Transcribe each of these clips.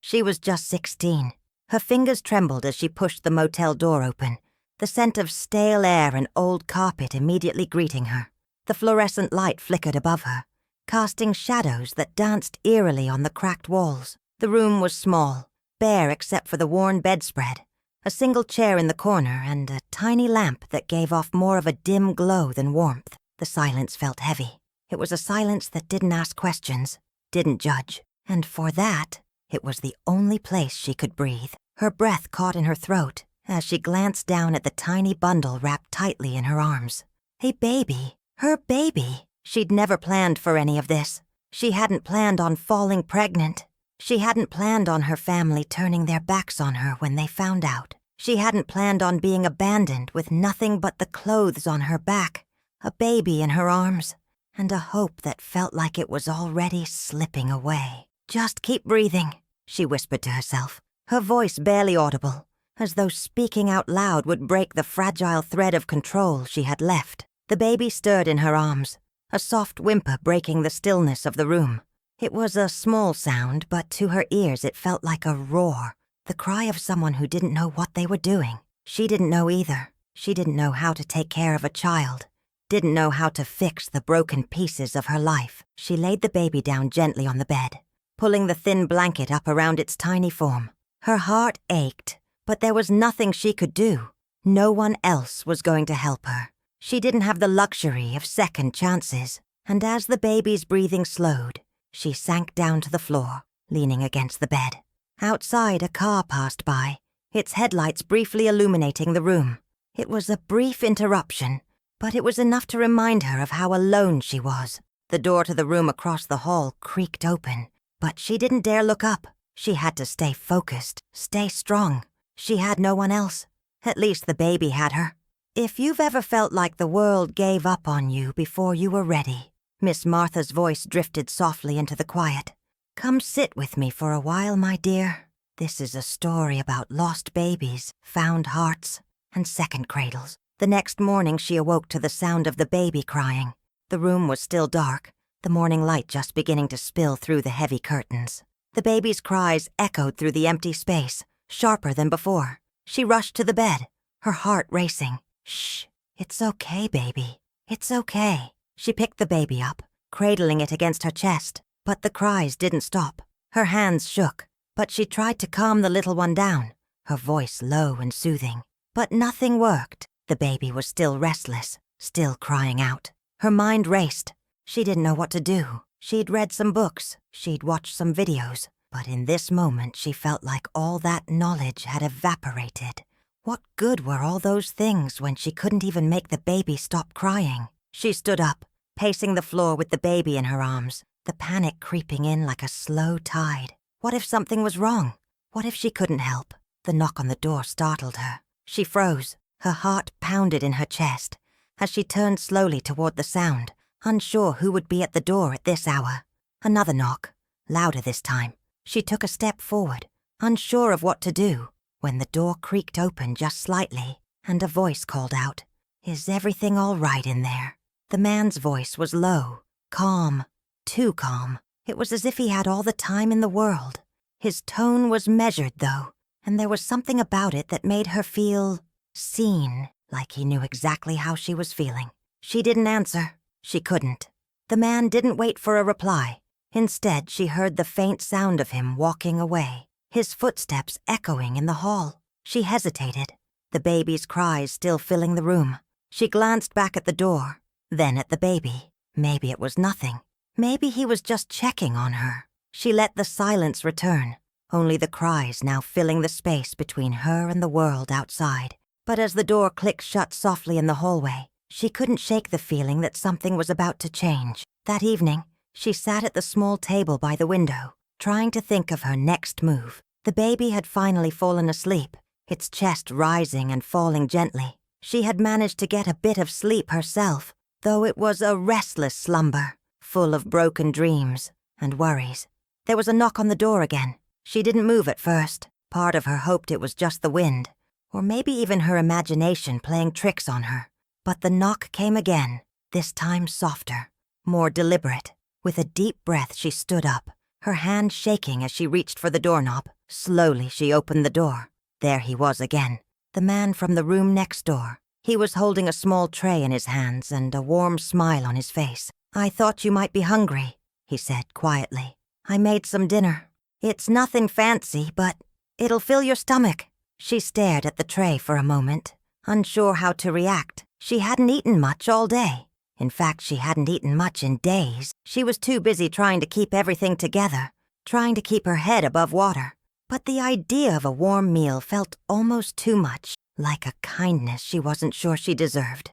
She was just 16. Her fingers trembled as she pushed the motel door open, the scent of stale air and old carpet immediately greeting her. The fluorescent light flickered above her, casting shadows that danced eerily on the cracked walls. The room was small, bare except for the worn bedspread, a single chair in the corner, and a tiny lamp that gave off more of a dim glow than warmth. The silence felt heavy. It was a silence that didn't ask questions, didn't judge, and for that, it was the only place she could breathe. Her breath caught in her throat as she glanced down at the tiny bundle wrapped tightly in her arms. A baby. Her baby. She'd never planned for any of this. She hadn't planned on falling pregnant. She hadn't planned on her family turning their backs on her when they found out. She hadn't planned on being abandoned with nothing but the clothes on her back, a baby in her arms, and a hope that felt like it was already slipping away. "Just keep breathing," she whispered to herself, her voice barely audible, as though speaking out loud would break the fragile thread of control she had left. The baby stirred in her arms, a soft whimper breaking the stillness of the room. It was a small sound, but to her ears it felt like a roar, the cry of someone who didn't know what they were doing. She didn't know either. She didn't know how to take care of a child, didn't know how to fix the broken pieces of her life. She laid the baby down gently on the bed, pulling the thin blanket up around its tiny form. Her heart ached, but there was nothing she could do. No one else was going to help her. She didn't have the luxury of second chances, and as the baby's breathing slowed, she sank down to the floor, leaning against the bed. Outside, a car passed by, its headlights briefly illuminating the room. It was a brief interruption, but it was enough to remind her of how alone she was. The door to the room across the hall creaked open, but she didn't dare look up. She had to stay focused, stay strong. She had no one else. At least the baby had her. "If you've ever felt like the world gave up on you before you were ready," Miss Martha's voice drifted softly into the quiet. "Come sit with me for a while, my dear. This is a story about lost babies, found hearts, and second cradles." The next morning she awoke to the sound of the baby crying. The room was still dark, the morning light just beginning to spill through the heavy curtains. The baby's cries echoed through the empty space, sharper than before. She rushed to the bed, her heart racing. "Shh, it's okay, baby. It's okay." She picked the baby up, cradling it against her chest, but the cries didn't stop. Her hands shook, but she tried to calm the little one down, her voice low and soothing. But nothing worked. The baby was still restless, still crying out. Her mind raced. She didn't know what to do. She'd read some books, she'd watched some videos, but in this moment she felt like all that knowledge had evaporated. What good were all those things when she couldn't even make the baby stop crying? She stood up, pacing the floor with the baby in her arms, the panic creeping in like a slow tide. What if something was wrong? What if she couldn't help? The knock on the door startled her. She froze, her heart pounded in her chest, as she turned slowly toward the sound, unsure who would be at the door at this hour. Another knock, louder this time. She took a step forward, unsure of what to do, when the door creaked open just slightly, and a voice called out, "Is everything all right in there?" The man's voice was low, calm, too calm. It was as if he had all the time in the world. His tone was measured, though, and there was something about it that made her feel seen, like he knew exactly how she was feeling. She didn't answer. She couldn't. The man didn't wait for a reply. Instead, she heard the faint sound of him walking away, his footsteps echoing in the hall. She hesitated, the baby's cries still filling the room. She glanced back at the door, then at the baby. Maybe it was nothing. Maybe he was just checking on her. She let the silence return, only the cries now filling the space between her and the world outside. But as the door clicked shut softly in the hallway, she couldn't shake the feeling that something was about to change. That evening, she sat at the small table by the window, trying to think of her next move. The baby had finally fallen asleep, its chest rising and falling gently. She had managed to get a bit of sleep herself, though it was a restless slumber, full of broken dreams and worries. There was a knock on the door again. She didn't move at first. Part of her hoped it was just the wind, or maybe even her imagination playing tricks on her. But the knock came again, this time softer, more deliberate. With a deep breath, she stood up, her hand shaking as she reached for the doorknob. Slowly, she opened the door. There he was again, the man from the room next door. He was holding a small tray in his hands and a warm smile on his face. "I thought you might be hungry," he said quietly. "I made some dinner. It's nothing fancy, but it'll fill your stomach." She stared at the tray for a moment, unsure how to react. She hadn't eaten much all day. In fact, she hadn't eaten much in days. She was too busy trying to keep everything together, trying to keep her head above water. But the idea of a warm meal felt almost too much, like a kindness she wasn't sure she deserved.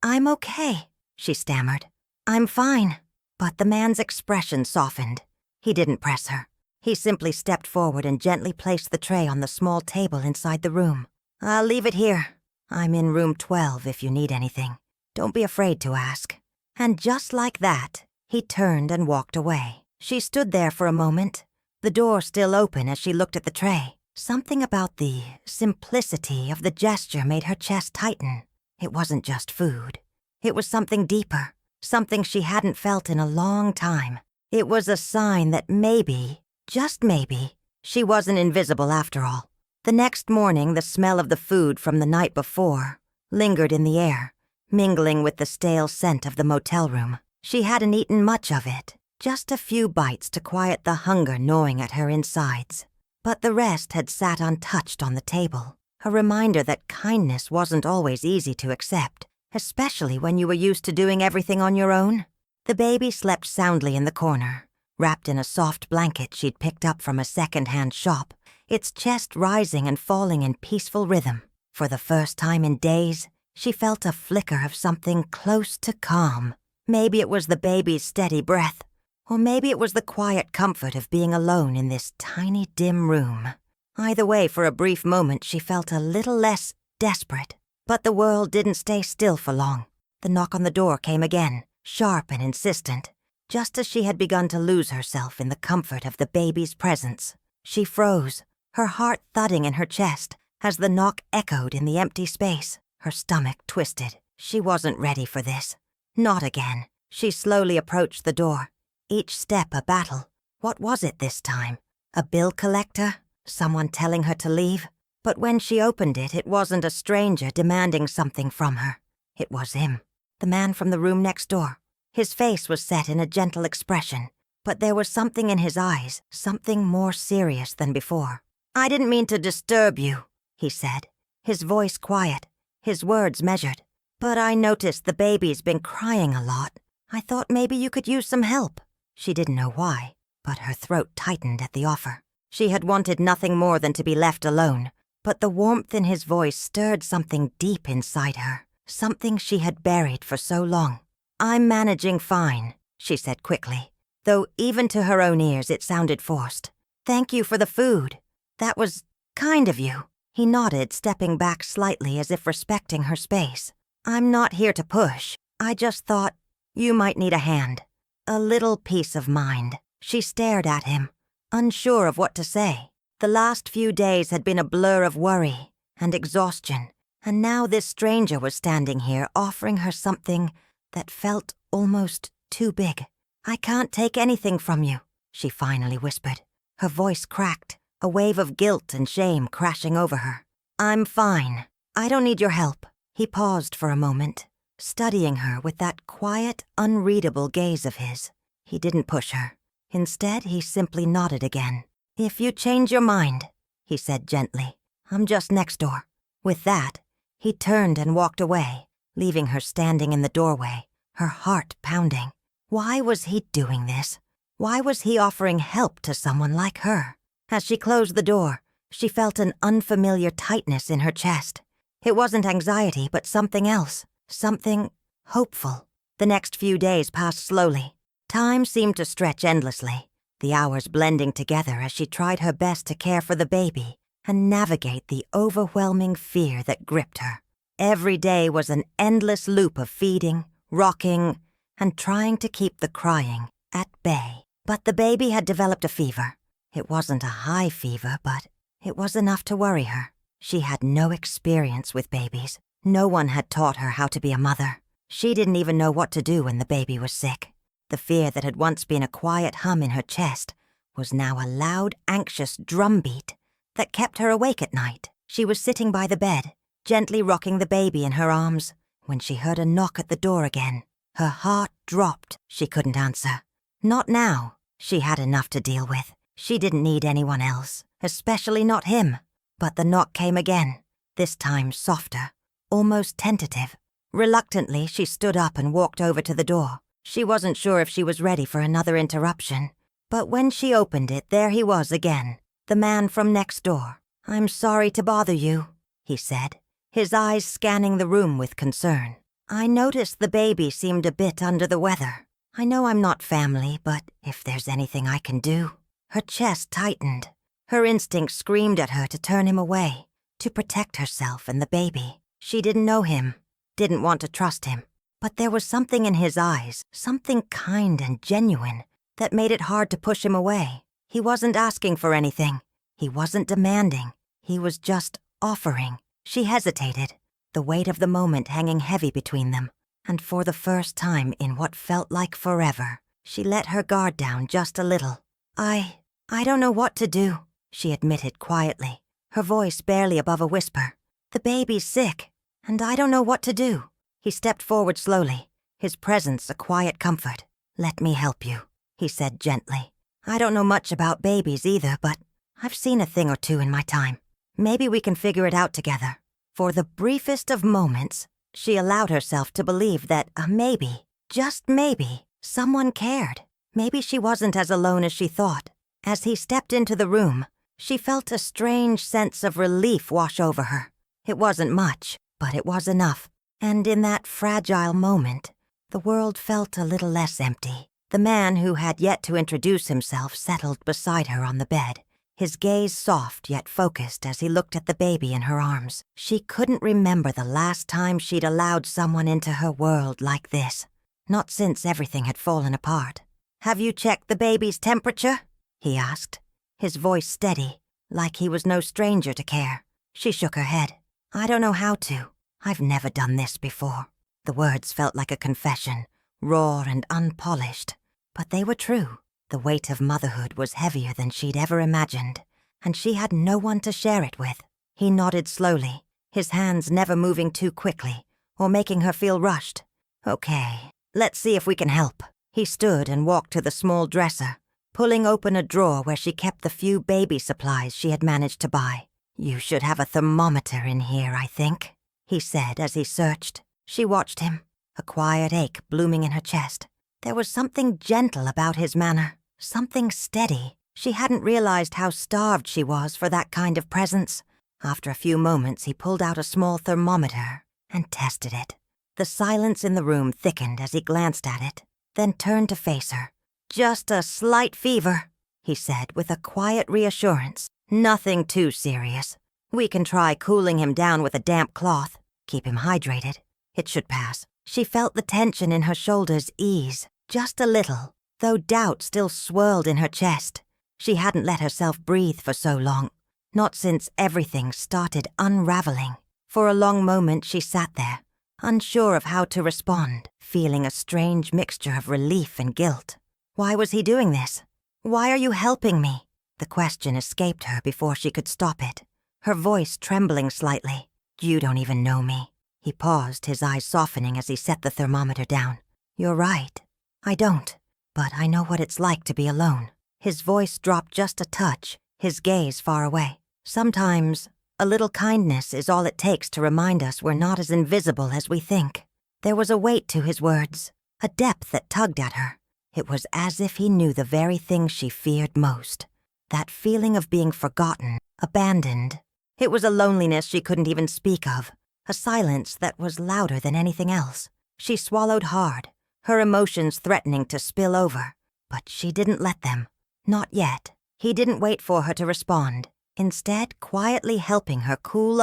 I'm okay," she stammered. "I'm fine." But the man's expression softened. He didn't press her. He simply stepped forward and gently placed the tray on the small table inside the room. "I'll leave it here. I'm in room 12 if you need anything. Don't be afraid to ask." And just like that, he turned and walked away. She stood there for a moment, the door still open as she looked at the tray. Something about the simplicity of the gesture made her chest tighten. It wasn't just food. It was something deeper, something she hadn't felt in a long time. It was a sign that maybe, just maybe, she wasn't invisible after all. The next morning, the smell of the food from the night before lingered in the air, mingling with the stale scent of the motel room. She hadn't eaten much of it, just a few bites to quiet the hunger gnawing at her insides. But the rest had sat untouched on the table, a reminder that kindness wasn't always easy to accept, especially when you were used to doing everything on your own. The baby slept soundly in the corner, wrapped in a soft blanket she'd picked up from a second-hand shop, its chest rising and falling in peaceful rhythm. For the first time in days, she felt a flicker of something close to calm. Maybe it was the baby's steady breath, or maybe it was the quiet comfort of being alone in this tiny, dim room. Either way, for a brief moment, she felt a little less desperate. But the world didn't stay still for long. The knock on the door came again, sharp and insistent, just as she had begun to lose herself in the comfort of the baby's presence. She froze, her heart thudding in her chest as the knock echoed in the empty space. Her stomach twisted. She wasn't ready for this. Not again. She slowly approached the door, each step a battle. What was it this time? A bill collector? Someone telling her to leave? But when she opened it, it wasn't a stranger demanding something from her. It was him, the man from the room next door. His face was set in a gentle expression, but there was something in his eyes, something more serious than before. "I didn't mean to disturb you," he said, his voice quiet, his words measured. "But I noticed the baby's been crying a lot. I thought maybe you could use some help." She didn't know why, but her throat tightened at the offer. She had wanted nothing more than to be left alone, but the warmth in his voice stirred something deep inside her, something she had buried for so long. "I'm managing fine," she said quickly, though even to her own ears it sounded forced. "Thank you for the food. That was kind of you." He nodded, stepping back slightly as if respecting her space. "I'm not here to push. I just thought you might need a hand. A little peace of mind." She stared at him, unsure of what to say. The last few days had been a blur of worry and exhaustion, and now this stranger was standing here offering her something that felt almost too big. "I can't take anything from you," she finally whispered. Her voice cracked, a wave of guilt and shame crashing over her. "I'm fine. I don't need your help." He paused for a moment, studying her with that quiet, unreadable gaze of his. He didn't push her. Instead, he simply nodded again. "If you change your mind," he said gently, "I'm just next door." With that, he turned and walked away, leaving her standing in the doorway, her heart pounding. Why was he doing this? Why was he offering help to someone like her? As she closed the door, she felt an unfamiliar tightness in her chest. It wasn't anxiety, but something else, something hopeful. The next few days passed slowly. Time seemed to stretch endlessly, the hours blending together as she tried her best to care for the baby and navigate the overwhelming fear that gripped her. Every day was an endless loop of feeding, rocking, and trying to keep the crying at bay. But the baby had developed a fever. It wasn't a high fever, but it was enough to worry her. She had no experience with babies. No one had taught her how to be a mother. She didn't even know what to do when the baby was sick. The fear that had once been a quiet hum in her chest was now a loud, anxious drumbeat that kept her awake at night. She was sitting by the bed, gently rocking the baby in her arms, when she heard a knock at the door again. Her heart dropped. She couldn't answer. Not now. She had enough to deal with. She didn't need anyone else, especially not him. But the knock came again, this time softer, almost tentative. Reluctantly, she stood up and walked over to the door. She wasn't sure if she was ready for another interruption. But when she opened it, there he was again, the man from next door. "I'm sorry to bother you," he said, his eyes scanning the room with concern. "I noticed the baby seemed a bit under the weather. I know I'm not family, but if there's anything I can do..." Her chest tightened. Her instinct screamed at her to turn him away, to protect herself and the baby. She didn't know him, didn't want to trust him. But there was something in his eyes, something kind and genuine, that made it hard to push him away. He wasn't asking for anything. He wasn't demanding. He was just offering. She hesitated, the weight of the moment hanging heavy between them. And for the first time in what felt like forever, she let her guard down just a little. I don't know what to do," she admitted quietly, her voice barely above a whisper. "The baby's sick, and I don't know what to do." He stepped forward slowly, his presence a quiet comfort. "Let me help you," he said gently. "I don't know much about babies either, but I've seen a thing or two in my time. Maybe we can figure it out together." For the briefest of moments, she allowed herself to believe that maybe, just maybe, someone cared. Maybe she wasn't as alone as she thought. As he stepped into the room, she felt a strange sense of relief wash over her. It wasn't much, but it was enough. And in that fragile moment, the world felt a little less empty. The man who had yet to introduce himself settled beside her on the bed, his gaze soft yet focused as he looked at the baby in her arms. She couldn't remember the last time she'd allowed someone into her world like this, not since everything had fallen apart. "Have you checked the baby's temperature?" he asked, his voice steady, like he was no stranger to care. She shook her head. "I don't know how to. I've never done this before." The words felt like a confession, raw and unpolished, but they were true. The weight of motherhood was heavier than she'd ever imagined, and she had no one to share it with. He nodded slowly, his hands never moving too quickly or making her feel rushed. "Okay, let's see if we can help." He stood and walked to the small dresser, pulling open a drawer where she kept the few baby supplies she had managed to buy. "You should have a thermometer in here, I think," he said as he searched. She watched him, a quiet ache blooming in her chest. There was something gentle about his manner, something steady. She hadn't realized how starved she was for that kind of presence. After a few moments, he pulled out a small thermometer and tested it. The silence in the room thickened as he glanced at it, then turned to face her. "Just a slight fever," he said with a quiet reassurance. "Nothing too serious. We can try cooling him down with a damp cloth. Keep him hydrated. It should pass." She felt the tension in her shoulders ease, just a little, though doubt still swirled in her chest. She hadn't let herself breathe for so long, not since everything started unraveling. For a long moment she sat there, unsure of how to respond, feeling a strange mixture of relief and guilt. Why was he doing this? "Why are you helping me?" The question escaped her before she could stop it, her voice trembling slightly. "You don't even know me." He paused, his eyes softening as he set the thermometer down. "You're right. I don't. But I know what it's like to be alone." His voice dropped just a touch, his gaze far away. "Sometimes, a little kindness is all it takes to remind us we're not as invisible as we think." There was a weight to his words, a depth that tugged at her. It was as if he knew the very thing she feared most. That feeling of being forgotten, abandoned. It was a loneliness she couldn't even speak of, a silence that was louder than anything else. She swallowed hard, her emotions threatening to spill over. But she didn't let them. Not yet. He didn't wait for her to respond, instead quietly helping her cool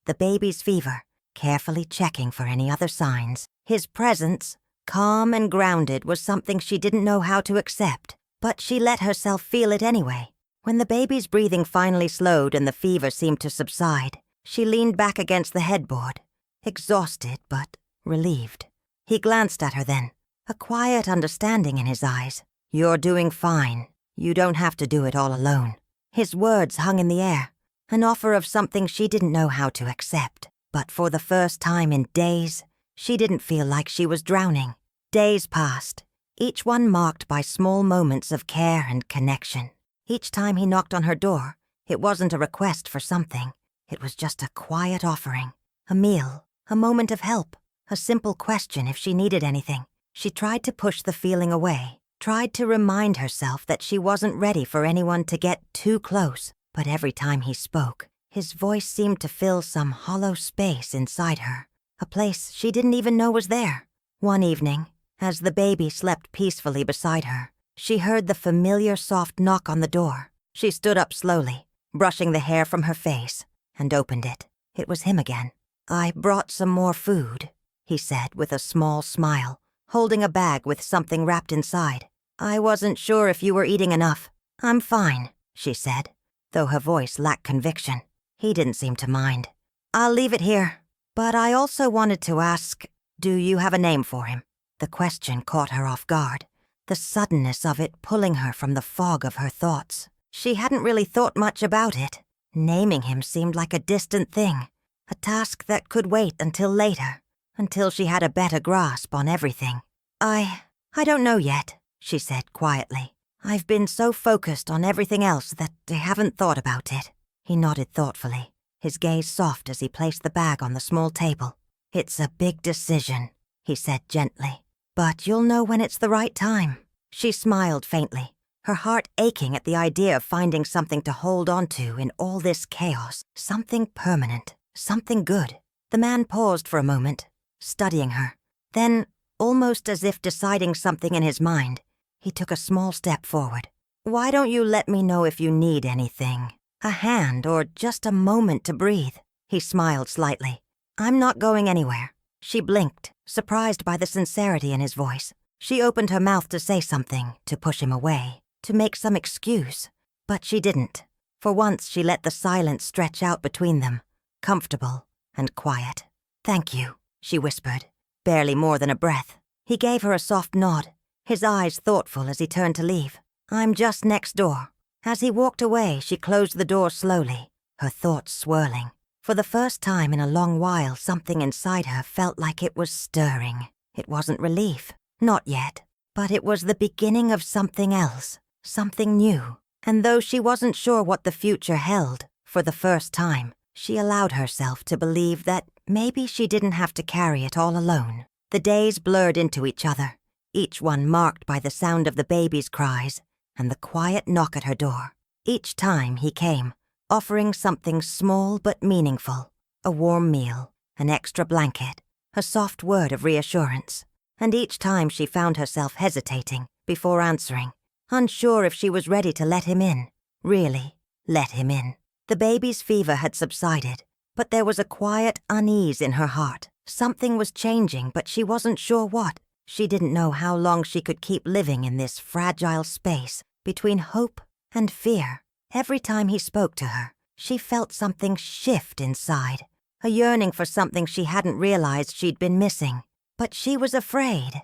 the baby's fever, carefully checking for any other signs. His presence, calm and grounded, was something she didn't know how to accept, but she let herself feel it anyway. When the baby's breathing finally slowed and the fever seemed to subside, she leaned back against the headboard, exhausted but relieved. He glanced at her then, a quiet understanding in his eyes. "You're doing fine," You don't have to do it all alone." His words hung in the air, an offer of something she didn't know how to accept. But for the first time in days, she didn't feel like she was drowning. Days passed, each one marked by small moments of care and connection. Each time he knocked on her door, it wasn't a request for something. It was just a quiet offering, a meal, a moment of help, a simple question if she needed anything. She tried to push the feeling away, tried to remind herself that she wasn't ready for anyone to get too close. But every time he spoke, his voice seemed to fill some hollow space inside her, a place she didn't even know was there. One evening, as the baby slept peacefully beside her, she heard the familiar soft knock on the door. She stood up slowly, brushing the hair from her face, and opened it. It was him again. "I brought some more food," he said with a small smile, holding a bag with something wrapped inside. "I wasn't sure if you were eating enough." "I'm fine," she said, though her voice lacked conviction. He didn't seem to mind. "I'll leave it here. But I also wanted to ask, do you have a name for him?" The question caught her off guard, the suddenness of it pulling her from the fog of her thoughts. She hadn't really thought much about it. Naming him seemed like a distant thing, a task that could wait until later, until she had a better grasp on everything. I don't know yet," she said quietly. "I've been so focused on everything else that I haven't thought about it." He nodded thoughtfully, his gaze soft as he placed the bag on the small table. "It's a big decision," he said gently, "but you'll know when it's the right time." She smiled faintly, her heart aching at the idea of finding something to hold on to in all this chaos, something permanent, something good. The man paused for a moment, studying her. Then, almost as if deciding something in his mind, he took a small step forward. "Why don't you let me know if you need anything? A hand or just a moment to breathe?" He smiled slightly. "I'm not going anywhere." She blinked, surprised by the sincerity in his voice. She opened her mouth to say something, to push him away, to make some excuse, but she didn't. For once she let the silence stretch out between them, comfortable and quiet. "Thank you," she whispered, barely more than a breath. He gave her a soft nod, his eyes thoughtful as he turned to leave. "I'm just next door." As he walked away, she closed the door slowly, her thoughts swirling. For the first time in a long while, something inside her felt like it was stirring. It wasn't relief, not yet, but it was the beginning of something else, something new. And though she wasn't sure what the future held, for the first time, she allowed herself to believe that maybe she didn't have to carry it all alone. The days blurred into each other, each one marked by the sound of the baby's cries and the quiet knock at her door. Each time he came, offering something small but meaningful, a warm meal, an extra blanket, a soft word of reassurance. And each time she found herself hesitating before answering, unsure if she was ready to let him in, really let him in. The baby's fever had subsided, but there was a quiet unease in her heart. Something was changing, but she wasn't sure what. She didn't know how long she could keep living in this fragile space between hope and fear. Every time he spoke to her, she felt something shift inside, a yearning for something she hadn't realized she'd been missing. But she was afraid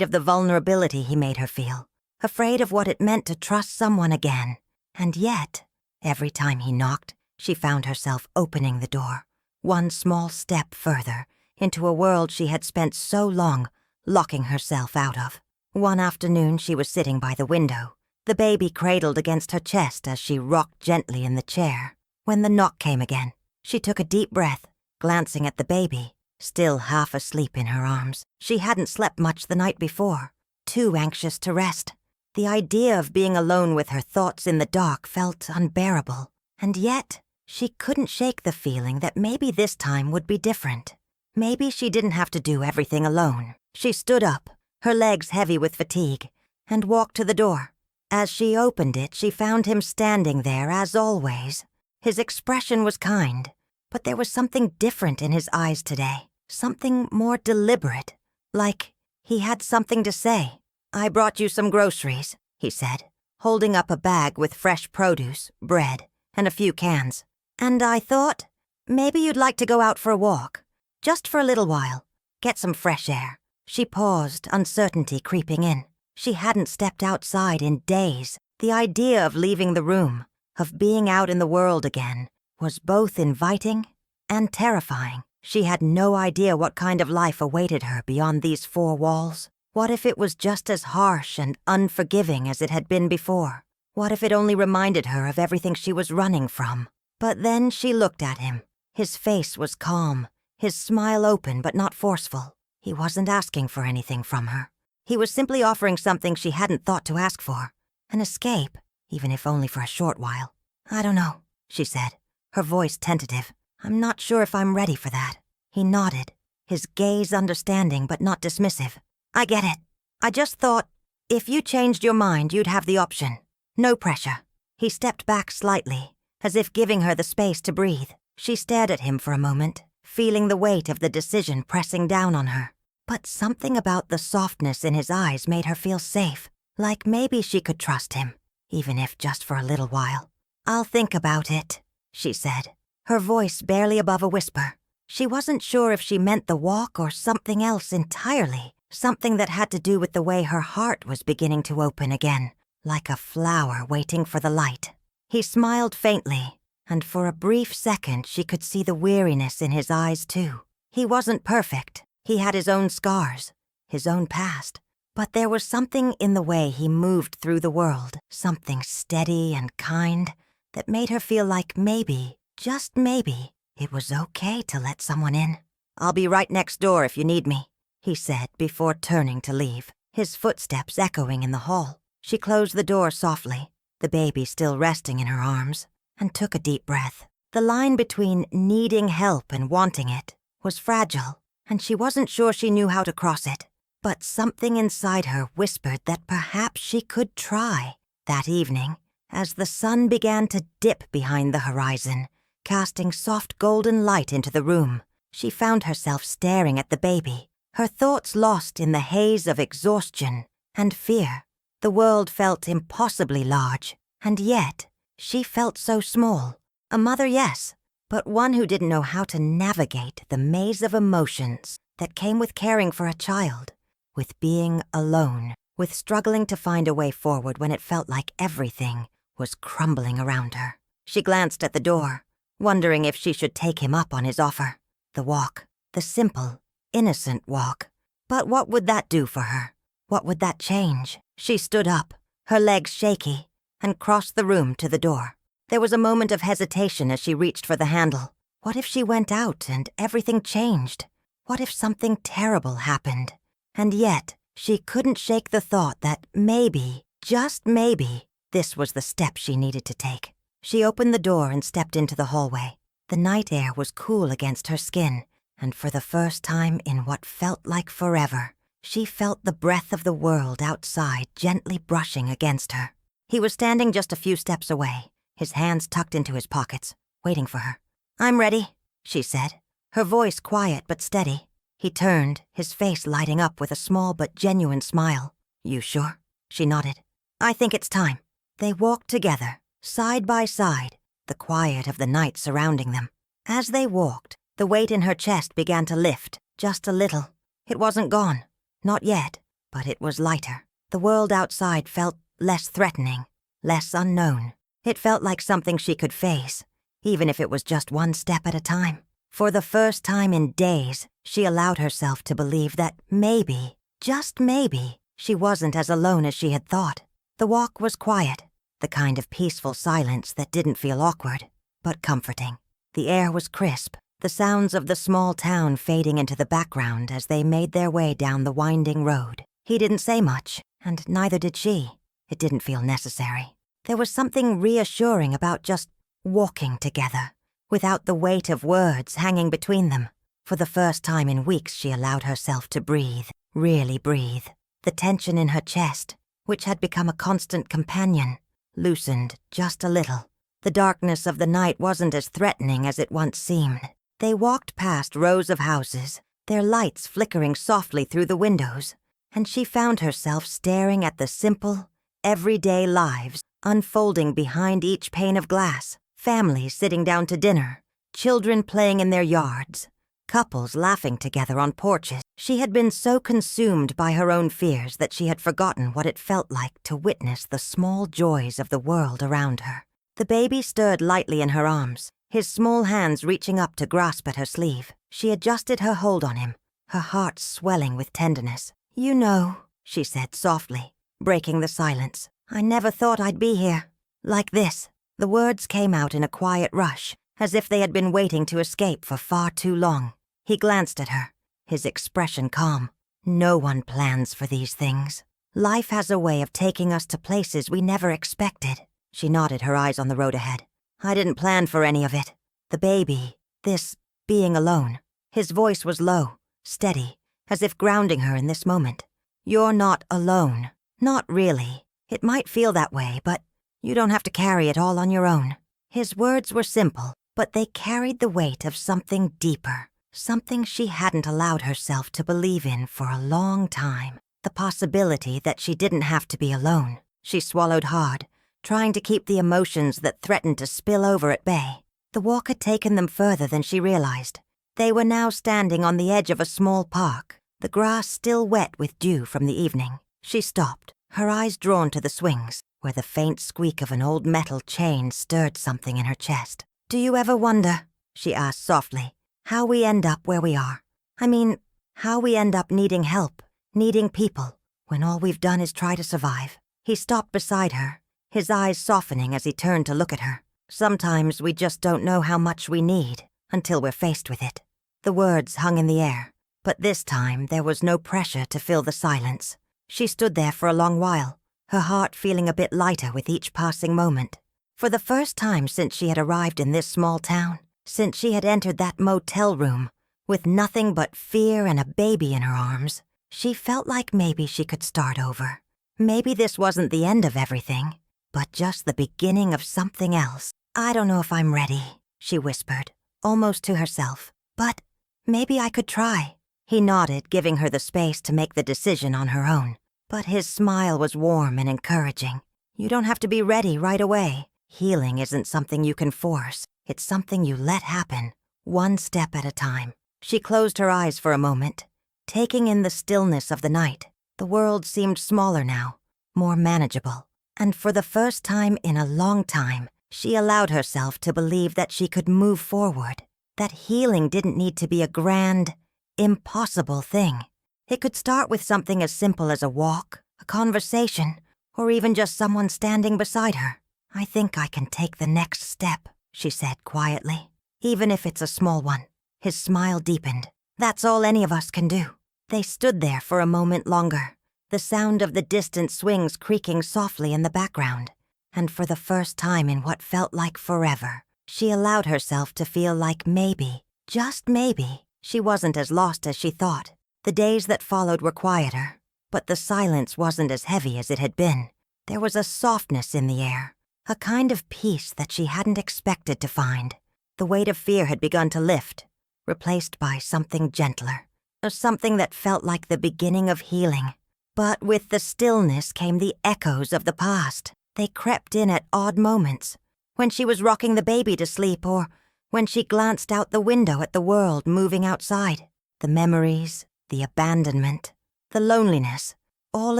of the vulnerability he made her feel, afraid of what it meant to trust someone again. And yet, every time he knocked, she found herself opening the door, one small step further into a world she had spent so long locking herself out of. One afternoon she was sitting by the window, the baby cradled against her chest as she rocked gently in the chair. When the knock came again, she took a deep breath, glancing at the baby, still half asleep in her arms. She hadn't slept much the night before, too anxious to rest. The idea of being alone with her thoughts in the dark felt unbearable, and yet she couldn't shake the feeling that maybe this time would be different. Maybe she didn't have to do everything alone. She stood up, her legs heavy with fatigue, and walked to the door. As she opened it, she found him standing there as always. His expression was kind, but there was something different in his eyes today, something more deliberate, like he had something to say. "I brought you some groceries," he said, holding up a bag with fresh produce, bread, and a few cans. "And I thought, maybe you'd like to go out for a walk, just for a little while, get some fresh air." She paused, uncertainty creeping in. She hadn't stepped outside in days, The idea of leaving the room, of being out in the world again, was both inviting and terrifying. She had no idea what kind of life awaited her beyond these four walls. What if it was just as harsh and unforgiving as it had been before? What if it only reminded her of everything she was running from? But then she looked at him. His face was calm, his smile open but not forceful. He wasn't asking for anything from her. He was simply offering something she hadn't thought to ask for. An escape, even if only for a short while. "I don't know," she said, her voice tentative. "I'm not sure if I'm ready for that." He nodded, his gaze understanding but not dismissive. "I get it. I just thought, if you changed your mind, you'd have the option. No pressure." He stepped back slightly, as if giving her the space to breathe. She stared at him for a moment, feeling the weight of the decision pressing down on her. But something about the softness in his eyes made her feel safe, like maybe she could trust him, even if just for a little while. "I'll think about it," she said, her voice barely above a whisper. She wasn't sure if she meant the walk or something else entirely, something that had to do with the way her heart was beginning to open again, like a flower waiting for the light. He smiled faintly, and for a brief second she could see the weariness in his eyes too. He wasn't perfect. He had his own scars, his own past. But there was something in the way he moved through the world, something steady and kind, that made her feel like maybe, just maybe, it was okay to let someone in. "I'll be right next door if you need me," he said before turning to leave, his footsteps echoing in the hall. She closed the door softly, the baby still resting in her arms, and took a deep breath. The line between needing help and wanting it was fragile, and she wasn't sure she knew how to cross it. But something inside her whispered that perhaps she could try. That evening, as the sun began to dip behind the horizon, casting soft golden light into the room, she found herself staring at the baby, her thoughts lost in the haze of exhaustion and fear. The world felt impossibly large, and yet she felt so small. A mother, yes, but one who didn't know how to navigate the maze of emotions that came with caring for a child, with being alone, with struggling to find a way forward when it felt like everything was crumbling around her. She glanced at the door, wondering if she should take him up on his offer. The walk, the simple, innocent walk. But what would that do for her? What would that change? She stood up, her legs shaky, and crossed the room to the door. There was a moment of hesitation as she reached for the handle. What if she went out and everything changed? What if something terrible happened? And yet, she couldn't shake the thought that maybe, just maybe, this was the step she needed to take. She opened the door and stepped into the hallway. The night air was cool against her skin, and for the first time in what felt like forever, she felt the breath of the world outside gently brushing against her. He was standing just a few steps away, his hands tucked into his pockets, waiting for her. "I'm ready," she said, her voice quiet but steady. He turned, his face lighting up with a small but genuine smile. "You sure?" She nodded. "I think it's time." They walked together, side by side, the quiet of the night surrounding them. As they walked, the weight in her chest began to lift, just a little. It wasn't gone. Not yet, but it was lighter. The world outside felt less threatening, less unknown. It felt like something she could face, even if it was just one step at a time. For the first time in days, she allowed herself to believe that maybe, just maybe, she wasn't as alone as she had thought. The walk was quiet, the kind of peaceful silence that didn't feel awkward, but comforting. The air was crisp, the sounds of the small town fading into the background as they made their way down the winding road. He didn't say much, and neither did she. It didn't feel necessary. There was something reassuring about just walking together, without the weight of words hanging between them. For the first time in weeks, she allowed herself to breathe, really breathe. The tension in her chest, which had become a constant companion, loosened just a little. The darkness of the night wasn't as threatening as it once seemed. They walked past rows of houses, their lights flickering softly through the windows, and she found herself staring at the simple, everyday lives unfolding behind each pane of glass. Families sitting down to dinner, children playing in their yards, couples laughing together on porches. She had been so consumed by her own fears that she had forgotten what it felt like to witness the small joys of the world around her. The baby stirred lightly in her arms, his small hands reaching up to grasp at her sleeve. She adjusted her hold on him, her heart swelling with tenderness. "You know," she said softly, breaking the silence, "I never thought I'd be here. Like this." The words came out in a quiet rush, as if they had been waiting to escape for far too long. He glanced at her, his expression calm. "No one plans for these things. Life has a way of taking us to places we never expected." She nodded, her eyes on the road ahead. "I didn't plan for any of it. The baby, this being alone." His voice was low, steady, as if grounding her in this moment. "You're not alone. Not really. It might feel that way, but you don't have to carry it all on your own." His words were simple, but they carried the weight of something deeper, something she hadn't allowed herself to believe in for a long time. The possibility that she didn't have to be alone. She swallowed hard, trying to keep the emotions that threatened to spill over at bay. The walk had taken them further than she realized. They were now standing on the edge of a small park, the grass still wet with dew from the evening. She stopped, her eyes drawn to the swings, where the faint squeak of an old metal chain stirred something in her chest. "Do you ever wonder," she asked softly, "how we end up where we are? I mean, how we end up needing help, needing people, when all we've done is try to survive?" He stopped beside her, his eyes softening as he turned to look at her. "Sometimes we just don't know how much we need until we're faced with it." The words hung in the air, but this time there was no pressure to fill the silence. She stood there for a long while, her heart feeling a bit lighter with each passing moment. For the first time since she had arrived in this small town, since she had entered that motel room, with nothing but fear and a baby in her arms, she felt like maybe she could start over. Maybe this wasn't the end of everything, but just the beginning of something else. "I don't know if I'm ready," she whispered, almost to herself, "but maybe I could try." He nodded, giving her the space to make the decision on her own. But his smile was warm and encouraging. "You don't have to be ready right away. Healing isn't something you can force. It's something you let happen, one step at a time." She closed her eyes for a moment, taking in the stillness of the night. The world seemed smaller now, more manageable. And for the first time in a long time, she allowed herself to believe that she could move forward, that healing didn't need to be a grand, impossible thing. It could start with something as simple as a walk, a conversation, or even just someone standing beside her. "I think I can take the next step," she said quietly, "even if it's a small one." His smile deepened. "That's all any of us can do." They stood there for a moment longer, the sound of the distant swings creaking softly in the background. And for the first time in what felt like forever, she allowed herself to feel like maybe, just maybe, she wasn't as lost as she thought. The days that followed were quieter, but the silence wasn't as heavy as it had been. There was a softness in the air, a kind of peace that she hadn't expected to find. The weight of fear had begun to lift, replaced by something gentler, something that felt like the beginning of healing. But with the stillness came the echoes of the past. They crept in at odd moments, when she was rocking the baby to sleep or when she glanced out the window at the world moving outside. The memories, the abandonment, the loneliness, all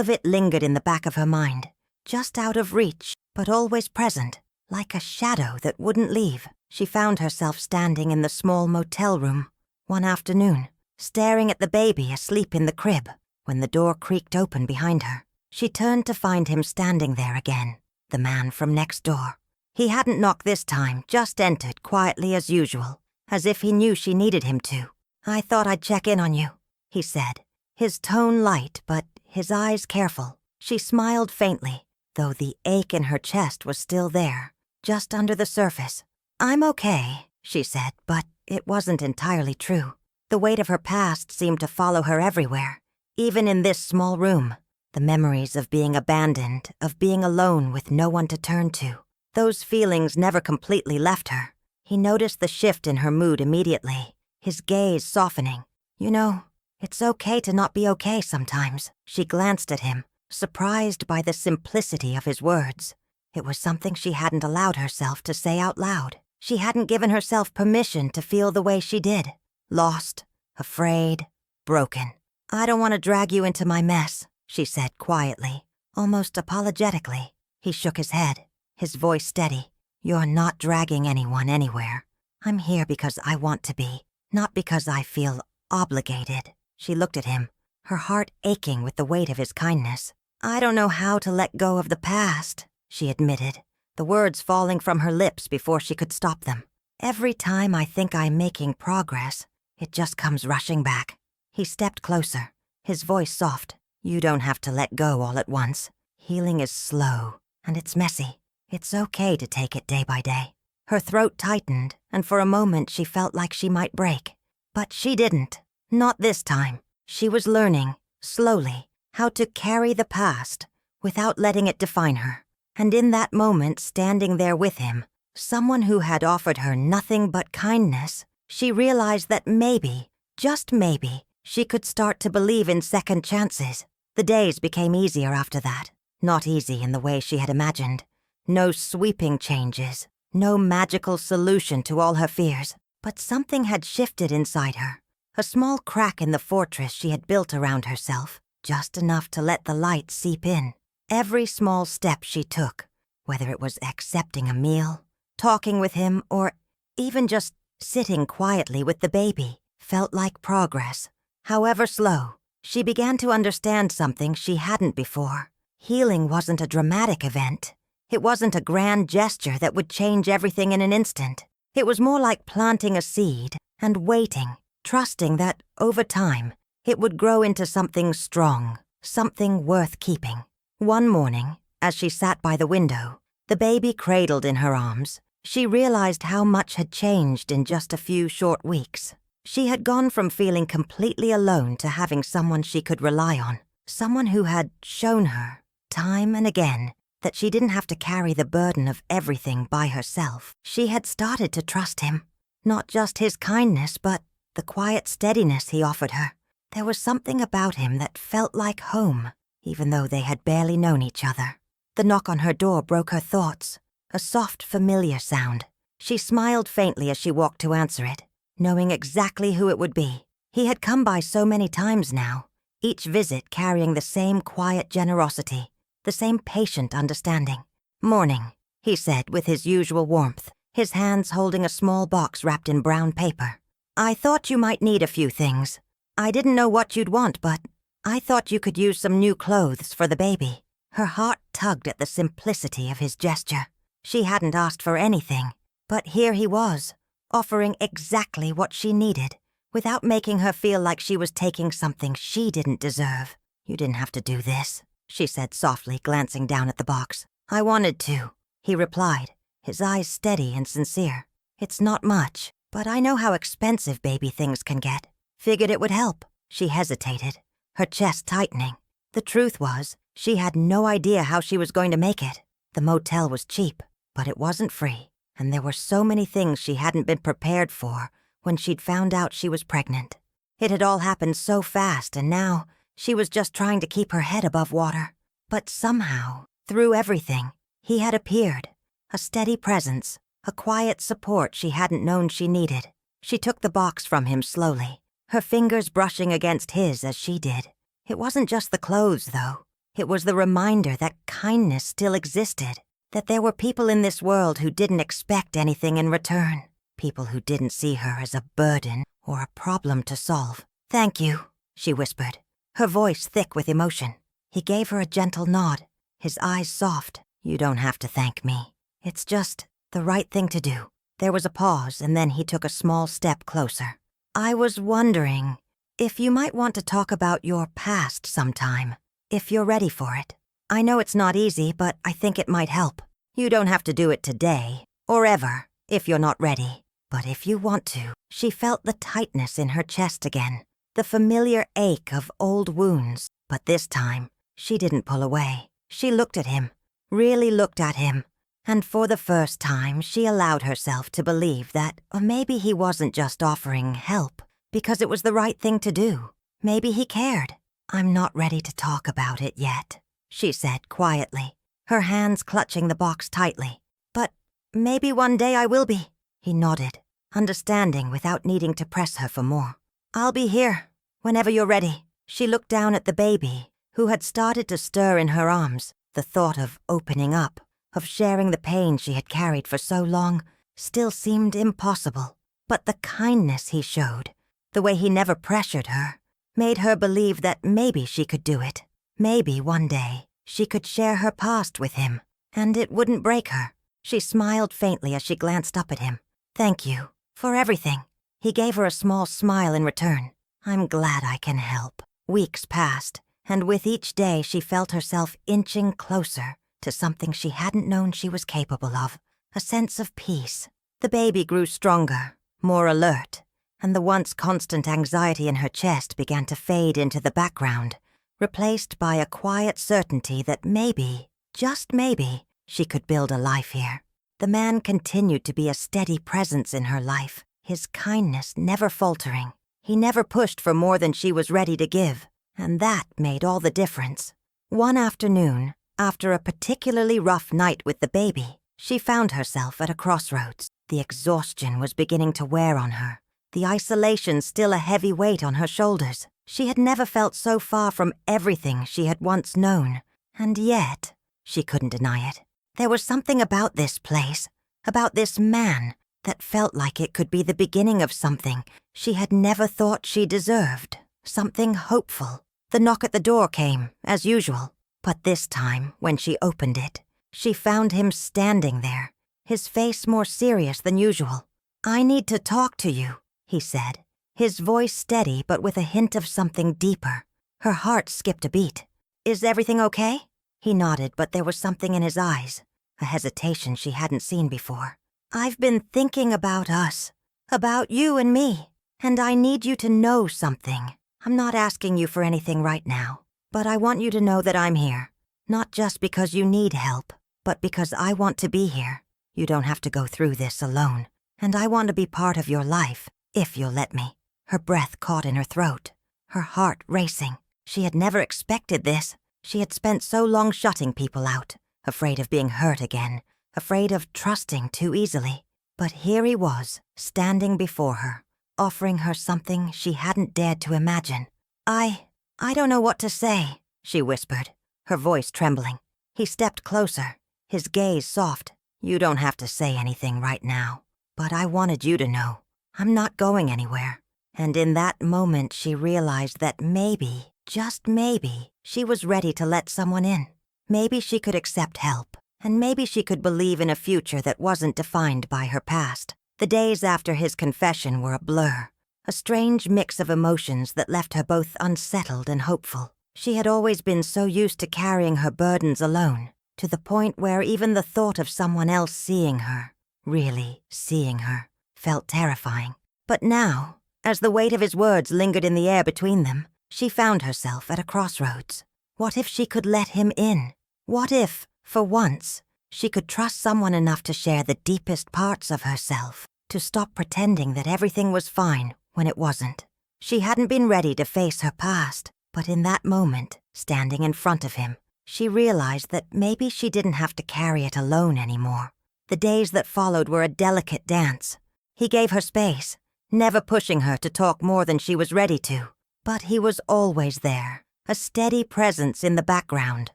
of it lingered in the back of her mind, just out of reach, but always present, like a shadow that wouldn't leave. She found herself standing in the small motel room one afternoon, staring at the baby asleep in the crib, when the door creaked open behind her. She turned to find him standing there again, the man from next door. He hadn't knocked this time, just entered quietly as usual, as if he knew she needed him to. "I thought I'd check in on you," he said, his tone light but his eyes careful. She smiled faintly, though the ache in her chest was still there, just under the surface. "I'm okay," she said, but it wasn't entirely true. The weight of her past seemed to follow her everywhere, even in this small room. The memories of being abandoned, of being alone with no one to turn to. Those feelings never completely left her. He noticed the shift in her mood immediately, his gaze softening. "You know, it's okay to not be okay sometimes." She glanced at him, surprised by the simplicity of his words. It was something she hadn't allowed herself to say out loud. She hadn't given herself permission to feel the way she did. lost, afraid, broken. "I don't want to drag you into my mess," she said quietly, almost apologetically. He shook his head, his voice steady. "You're not dragging anyone anywhere. I'm here because I want to be, not because I feel obligated." She looked at him, her heart aching with the weight of his kindness. "I don't know how to let go of the past," she admitted, the words falling from her lips before she could stop them. "Every time I think I'm making progress, it just comes rushing back." He stepped closer, his voice soft. "You don't have to let go all at once. Healing is slow, and it's messy. It's okay to take it day by day." Her throat tightened, and for a moment she felt like she might break. But she didn't. Not this time. She was learning, slowly, how to carry the past without letting it define her. And in that moment, standing there with him, someone who had offered her nothing but kindness, she realized that maybe, just maybe, she could start to believe in second chances. The days became easier after that. Not easy in the way she had imagined. No sweeping changes, no magical solution to all her fears. But something had shifted inside her. A small crack in the fortress she had built around herself, just enough to let the light seep in. Every small step she took, whether it was accepting a meal, talking with him, or even just sitting quietly with the baby, felt like progress. However slow, she began to understand something she hadn't before. Healing wasn't a dramatic event. It wasn't a grand gesture that would change everything in an instant. It was more like planting a seed and waiting, trusting that, over time, it would grow into something strong, something worth keeping. One morning, as she sat by the window, the baby cradled in her arms, she realized how much had changed in just a few short weeks. She had gone from feeling completely alone to having someone she could rely on, someone who had shown her, time and again, that she didn't have to carry the burden of everything by herself. She had started to trust him. Not just his kindness, but the quiet steadiness he offered her. There was something about him that felt like home, even though they had barely known each other. The knock on her door broke her thoughts, a soft, familiar sound. She smiled faintly as she walked to answer it, knowing exactly who it would be. He had come by so many times now, each visit carrying the same quiet generosity, the same patient understanding. "Morning," he said with his usual warmth, his hands holding a small box wrapped in brown paper. "I thought you might need a few things. I didn't know what you'd want, but I thought you could use some new clothes for the baby." Her heart tugged at the simplicity of his gesture. She hadn't asked for anything, but here he was, offering exactly what she needed, without making her feel like she was taking something she didn't deserve. "You didn't have to do this," she said softly, glancing down at the box. "I wanted to," he replied, his eyes steady and sincere. "It's not much, but I know how expensive baby things can get. Figured it would help." She hesitated, her chest tightening. The truth was, she had no idea how she was going to make it. The motel was cheap, but it wasn't free, and there were so many things she hadn't been prepared for when she'd found out she was pregnant. It had all happened so fast, and now she was just trying to keep her head above water. But somehow, through everything, he had appeared, a steady presence, a quiet support she hadn't known she needed. She took the box from him slowly, her fingers brushing against his as she did. It wasn't just the clothes, though. It was the reminder that kindness still existed, that there were people in this world who didn't expect anything in return, people who didn't see her as a burden or a problem to solve. "Thank you," she whispered, her voice thick with emotion. He gave her a gentle nod, his eyes soft. "You don't have to thank me. It's just the right thing to do." There was a pause, and then he took a small step closer. "I was wondering if you might want to talk about your past sometime, if you're ready for it. I know it's not easy, but I think it might help. You don't have to do it today, or ever, if you're not ready. But if you want to." She felt the tightness in her chest again, the familiar ache of old wounds. But this time, she didn't pull away. She looked at him, really looked at him, and for the first time she allowed herself to believe that maybe he wasn't just offering help because it was the right thing to do. Maybe he cared. "I'm not ready to talk about it yet," she said quietly, her hands clutching the box tightly. "But maybe one day I will be." He nodded, understanding without needing to press her for more. "I'll be here, whenever you're ready." She looked down at the baby, who had started to stir in her arms. The thought of opening up, of sharing the pain she had carried for so long, still seemed impossible. But the kindness he showed, the way he never pressured her, made her believe that maybe she could do it. Maybe one day she could share her past with him, and it wouldn't break her. She smiled faintly as she glanced up at him. "Thank you for everything." He gave her a small smile in return. "I'm glad I can help." Weeks passed, and with each day she felt herself inching closer to something she hadn't known she was capable of, a sense of peace. The baby grew stronger, more alert, and the once constant anxiety in her chest began to fade into the background, replaced by a quiet certainty that maybe, just maybe, she could build a life here. The man continued to be a steady presence in her life, his kindness never faltering. He never pushed for more than she was ready to give, and that made all the difference. One afternoon, after a particularly rough night with the baby, she found herself at a crossroads. The exhaustion was beginning to wear on her, the isolation still a heavy weight on her shoulders. She had never felt so far from everything she had once known, and yet, she couldn't deny it, there was something about this place, about this man, that felt like it could be the beginning of something she had never thought she deserved, something hopeful. The knock at the door came, as usual, but this time, when she opened it, she found him standing there, his face more serious than usual. "I need to talk to you," he said, his voice steady but with a hint of something deeper. Her heart skipped a beat. "Is everything okay?" He nodded, but there was something in his eyes, a hesitation she hadn't seen before. "I've been thinking about us, about you and me, and I need you to know something. I'm not asking you for anything right now, but I want you to know that I'm here, not just because you need help, but because I want to be here. You don't have to go through this alone, and I want to be part of your life, if you'll let me." Her breath caught in her throat, her heart racing. She had never expected this. She had spent so long shutting people out, afraid of being hurt again, afraid of trusting too easily. But here he was, standing before her, offering her something she hadn't dared to imagine. I don't know what to say," she whispered, her voice trembling. He stepped closer, his gaze soft. "You don't have to say anything right now, but I wanted you to know. I'm not going anywhere." And in that moment she realized that maybe, just maybe, she was ready to let someone in. Maybe she could accept help, and maybe she could believe in a future that wasn't defined by her past. The days after his confession were a blur, a strange mix of emotions that left her both unsettled and hopeful. She had always been so used to carrying her burdens alone, to the point where even the thought of someone else seeing her, really seeing her, felt terrifying. But now, as the weight of his words lingered in the air between them, she found herself at a crossroads. What if she could let him in? What if, for once, she could trust someone enough to share the deepest parts of herself, to stop pretending that everything was fine when it wasn't? She hadn't been ready to face her past, but in that moment, standing in front of him, she realized that maybe she didn't have to carry it alone anymore. The days that followed were a delicate dance. He gave her space, never pushing her to talk more than she was ready to. But he was always there, a steady presence in the background,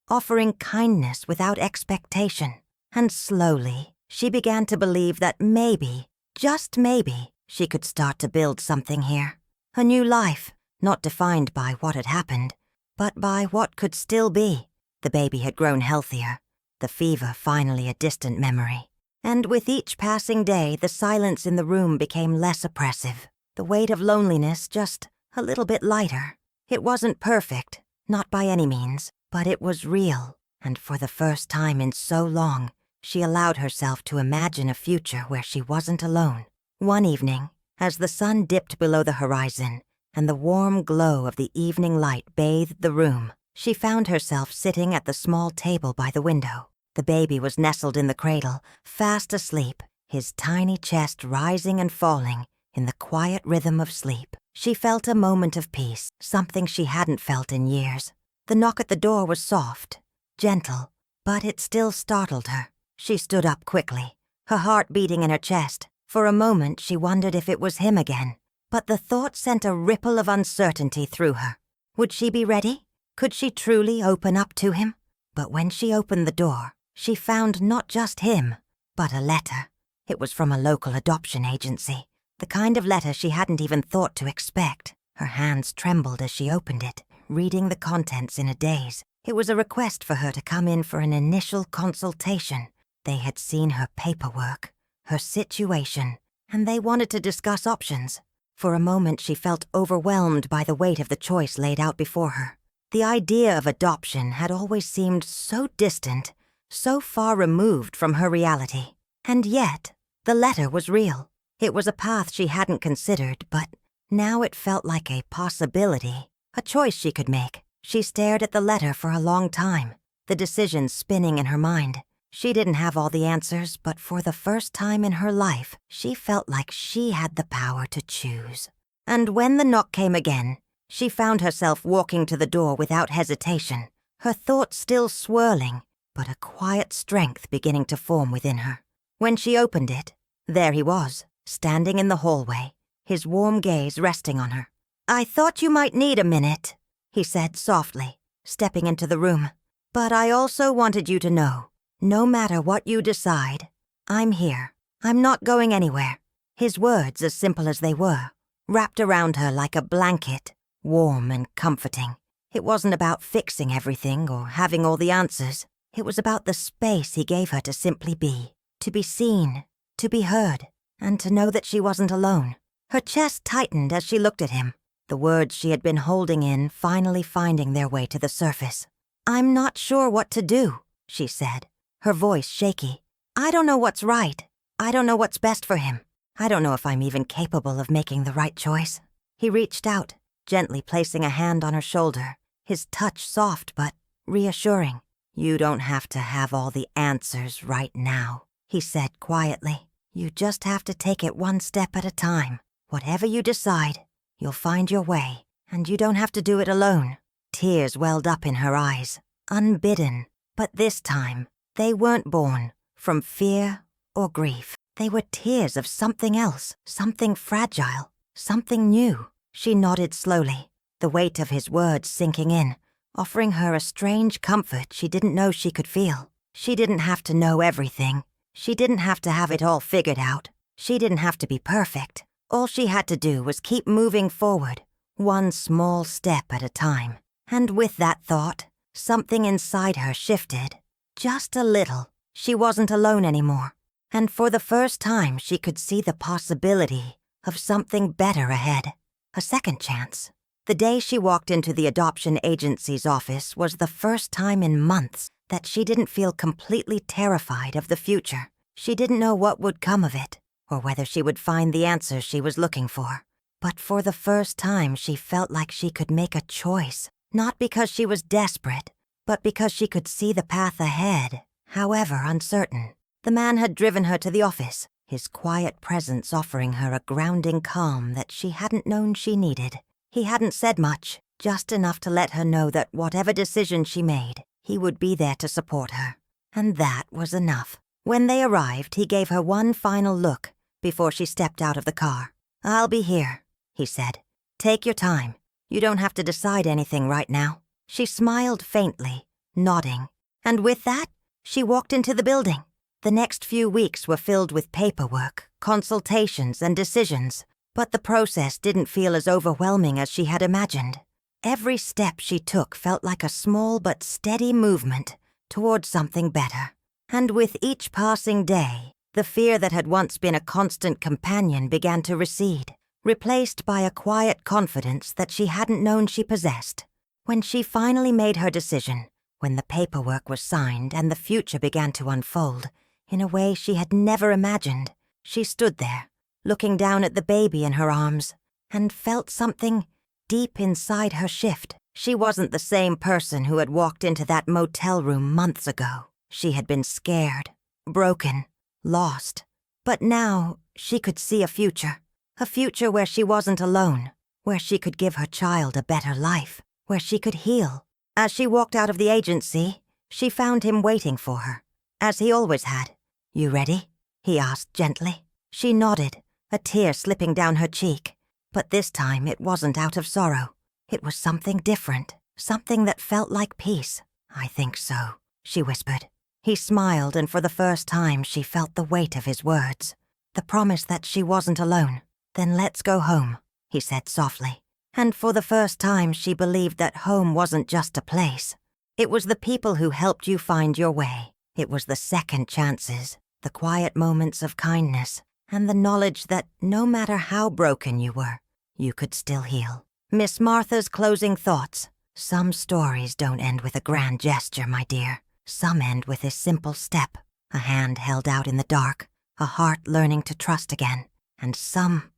offering kindness without expectation. And slowly, she began to believe that maybe, just maybe, she could start to build something here. A new life, not defined by what had happened, but by what could still be. The baby had grown healthier, the fever finally a distant memory. And with each passing day, the silence in the room became less oppressive, the weight of loneliness just a little bit lighter. It wasn't perfect, not by any means, but it was real, and for the first time in so long, she allowed herself to imagine a future where she wasn't alone. One evening, as the sun dipped below the horizon and the warm glow of the evening light bathed the room, she found herself sitting at the small table by the window. The baby was nestled in the cradle, fast asleep, his tiny chest rising and falling in the quiet rhythm of sleep. She felt a moment of peace, something she hadn't felt in years. The knock at the door was soft, gentle, but it still startled her. She stood up quickly, her heart beating in her chest. For a moment, she wondered if it was him again, but the thought sent a ripple of uncertainty through her. Would she be ready? Could she truly open up to him? But when she opened the door, she found not just him, but a letter. It was from a local adoption agency, the kind of letter she hadn't even thought to expect. Her hands trembled as she opened it, reading the contents in a daze. It was a request for her to come in for an initial consultation. They had seen her paperwork, her situation, and they wanted to discuss options. For a moment, she felt overwhelmed by the weight of the choice laid out before her. The idea of adoption had always seemed so distant, so far removed from her reality. And yet, the letter was real. It was a path she hadn't considered, but now it felt like a possibility, a choice she could make. She stared at the letter for a long time, the decision spinning in her mind. She didn't have all the answers, but for the first time in her life, she felt like she had the power to choose. And when the knock came again, she found herself walking to the door without hesitation, her thoughts still swirling, but a quiet strength beginning to form within her. When she opened it, there he was, standing in the hallway, his warm gaze resting on her. "I thought you might need a minute," he said softly, stepping into the room. "But I also wanted you to know, no matter what you decide, I'm here. I'm not going anywhere." His words, as simple as they were, wrapped around her like a blanket, warm and comforting. It wasn't about fixing everything or having all the answers. It was about the space he gave her to simply be, to be seen, to be heard, and to know that she wasn't alone. Her chest tightened as she looked at him, the words she had been holding in finally finding their way to the surface. "I'm not sure what to do," she said, her voice shaky. "I don't know what's right. I don't know what's best for him. I don't know if I'm even capable of making the right choice." He reached out, gently placing a hand on her shoulder, his touch soft but reassuring. "You don't have to have all the answers right now," he said quietly. "You just have to take it one step at a time. Whatever you decide, you'll find your way, and you don't have to do it alone." Tears welled up in her eyes, unbidden, but this time, they weren't born from fear or grief. They were tears of something else, something fragile, something new. She nodded slowly, the weight of his words sinking in, offering her a strange comfort she didn't know she could feel. She didn't have to know everything. She didn't have to have it all figured out. She didn't have to be perfect. All she had to do was keep moving forward, one small step at a time. And with that thought, something inside her shifted. Just a little. She wasn't alone anymore. And for the first time, she could see the possibility of something better ahead. A second chance. The day she walked into the adoption agency's office was the first time in months that she didn't feel completely terrified of the future. She didn't know what would come of it, or whether she would find the answers she was looking for. But for the first time, she felt like she could make a choice, not because she was desperate, but because she could see the path ahead, however uncertain. The man had driven her to the office, his quiet presence offering her a grounding calm that she hadn't known she needed. He hadn't said much, just enough to let her know that whatever decision she made, he would be there to support her. And that was enough. When they arrived, he gave her one final look before she stepped out of the car. "I'll be here," he said. "Take your time. You don't have to decide anything right now." She smiled faintly, nodding. And with that, she walked into the building. The next few weeks were filled with paperwork, consultations, and decisions, but the process didn't feel as overwhelming as she had imagined. Every step she took felt like a small but steady movement towards something better. And with each passing day, the fear that had once been a constant companion began to recede, replaced by a quiet confidence that she hadn't known she possessed. When she finally made her decision, when the paperwork was signed and the future began to unfold in a way she had never imagined, she stood there, looking down at the baby in her arms, and felt something deep inside her shift. She wasn't the same person who had walked into that motel room months ago. She had been scared, broken, lost. But now she could see a future where she wasn't alone, where she could give her child a better life, where she could heal. As she walked out of the agency, she found him waiting for her, as he always had. "You ready?" he asked gently. She nodded, a tear slipping down her cheek. But this time it wasn't out of sorrow. It was something different, something that felt like peace. "I think so," she whispered. He smiled, and for the first time she felt the weight of his words. The promise that she wasn't alone. "Then let's go home," he said softly. And for the first time she believed that home wasn't just a place. It was the people who helped you find your way. It was the second chances, the quiet moments of kindness, and the knowledge that no matter how broken you were, you could still heal. Miss Martha's closing thoughts. "Some stories don't end with a grand gesture, my dear. Some end with a simple step, a hand held out in the dark, a heart learning to trust again. And some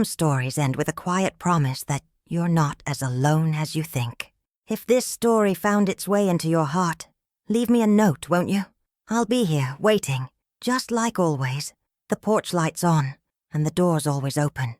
stories end with a quiet promise that you're not as alone as you think." If this story found its way into your heart, leave me a note, won't you? I'll be here, waiting, just like always. The porch light's on, and the door's always open.